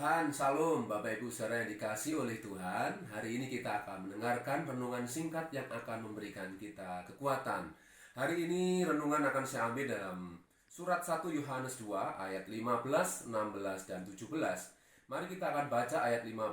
Tuhan, Salam Bapak Ibu saudara yang dikasihi oleh Tuhan. Hari ini kita akan mendengarkan renungan singkat yang akan memberikan kita kekuatan. Hari ini renungan akan saya ambil dalam surat 1 Yohanes 2 ayat 15, 16, dan 17. Mari kita akan baca ayat 15.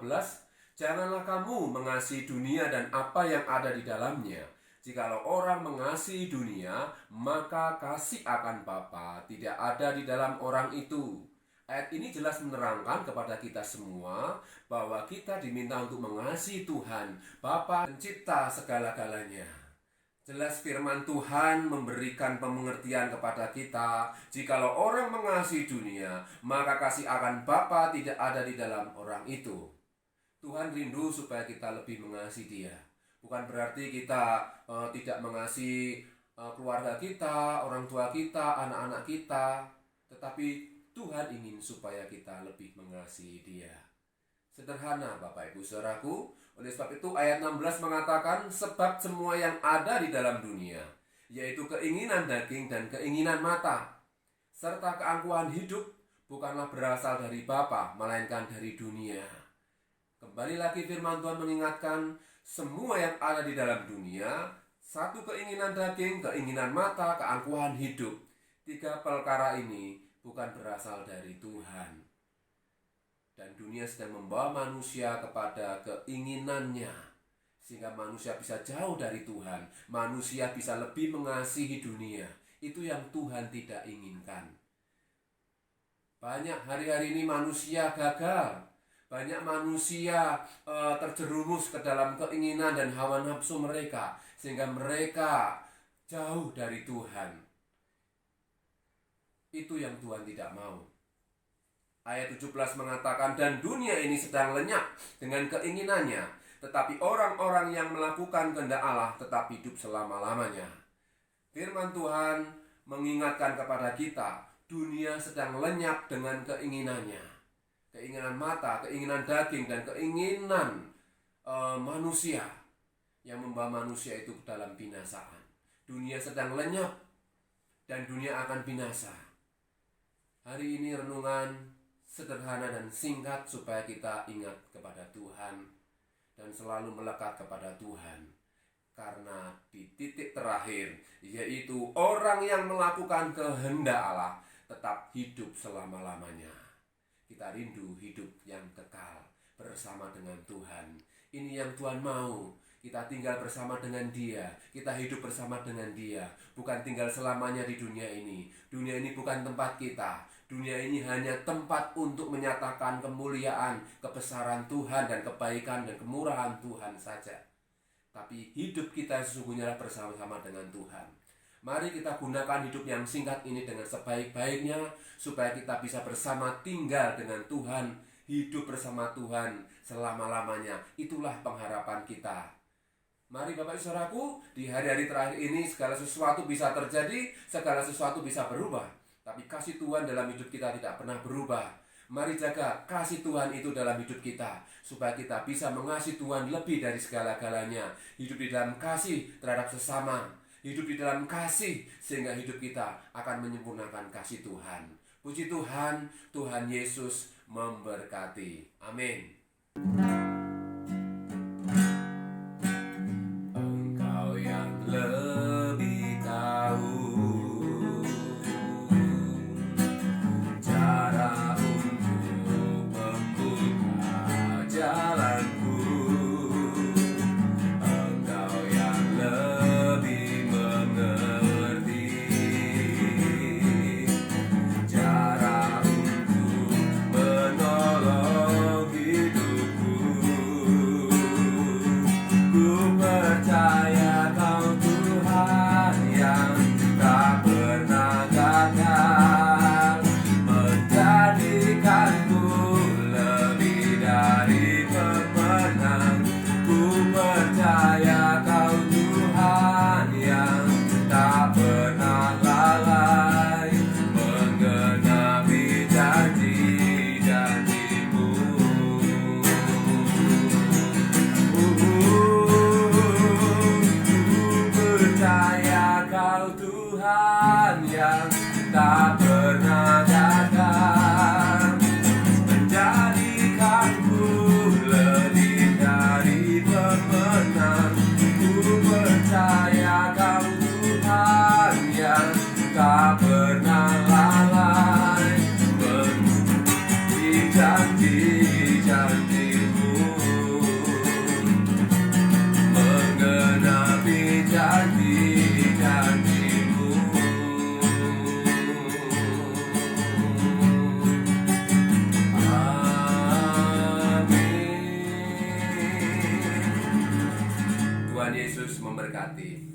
Janganlah kamu mengasihi dunia dan apa yang ada di dalamnya. Jikalau orang mengasihi dunia, maka kasih akan Bapa tidak ada di dalam orang itu. Ayat ini jelas menerangkan kepada kita semua bahwa kita diminta untuk mengasihi Tuhan, Bapa pencipta segala-galanya. Jelas firman Tuhan memberikan pengertian kepada kita, jikalau orang mengasihi dunia, maka kasih akan Bapa tidak ada di dalam orang itu. Tuhan rindu supaya kita lebih mengasihi Dia. Bukan berarti kita tidak mengasihi keluarga kita, orang tua kita, anak-anak kita, tetapi Tuhan ingin supaya kita lebih mengasihi Dia. Sederhana Bapak Ibu saudaraku. Oleh sebab itu ayat 16 mengatakan, sebab semua yang ada di dalam dunia, yaitu keinginan daging dan keinginan mata, serta keangkuhan hidup, bukanlah berasal dari Bapa, melainkan dari dunia. Kembali lagi firman Tuhan mengingatkan, semua yang ada di dalam dunia, satu keinginan daging, keinginan mata, keangkuhan hidup, tiga perkara ini bukan berasal dari Tuhan. Dan dunia sedang membawa manusia kepada keinginannya, sehingga manusia bisa jauh dari Tuhan. Manusia bisa lebih mengasihi dunia. Itu yang Tuhan tidak inginkan. Banyak hari-hari ini manusia gagal. Banyak manusia terjerumus ke dalam keinginan dan hawa nafsu mereka, sehingga mereka jauh dari Tuhan. Itu yang Tuhan tidak mau. Ayat 17 mengatakan, dan dunia ini sedang lenyap dengan keinginannya, tetapi orang-orang yang melakukan kehendak Allah tetap hidup selama-lamanya. Firman Tuhan mengingatkan kepada kita, dunia sedang lenyap dengan keinginannya. Keinginan mata, keinginan daging, dan keinginan manusia yang membawa manusia itu ke dalam binasaan. Dunia sedang lenyap dan dunia akan binasa. Hari ini renungan sederhana dan singkat supaya kita ingat kepada Tuhan dan selalu melekat kepada Tuhan. Karena di titik terakhir, yaitu orang yang melakukan kehendak Allah tetap hidup selama-lamanya. Kita rindu hidup yang kekal bersama dengan Tuhan. Ini yang Tuhan mau. Kita tinggal bersama dengan Dia. Kita hidup bersama dengan Dia. Bukan tinggal selamanya di dunia ini. Dunia ini bukan tempat kita. Dunia ini hanya tempat untuk menyatakan kemuliaan, kebesaran Tuhan dan kebaikan dan kemurahan Tuhan saja. Tapi hidup kita sesungguhnya bersama-sama dengan Tuhan. Mari kita gunakan hidup yang singkat ini dengan sebaik-baiknya, supaya kita bisa bersama tinggal dengan Tuhan, hidup bersama Tuhan selama-lamanya. Itulah pengharapan kita. Mari Bapak Ibu saudaraku, di hari-hari terakhir ini segala sesuatu bisa terjadi, segala sesuatu bisa berubah. Tapi kasih Tuhan dalam hidup kita tidak pernah berubah. Mari jaga kasih Tuhan itu dalam hidup kita, supaya kita bisa mengasihi Tuhan lebih dari segala-galanya. Hidup di dalam kasih terhadap sesama, hidup di dalam kasih, sehingga hidup kita akan menyempurnakan kasih Tuhan. Puji Tuhan, Tuhan Yesus memberkati. Amin. Engkau yang lebih tahu cara untuk membuka jalanku. Engkau yang lebih mengerti cara untuk menolong hidupku. Tuhan Yesus memberkati.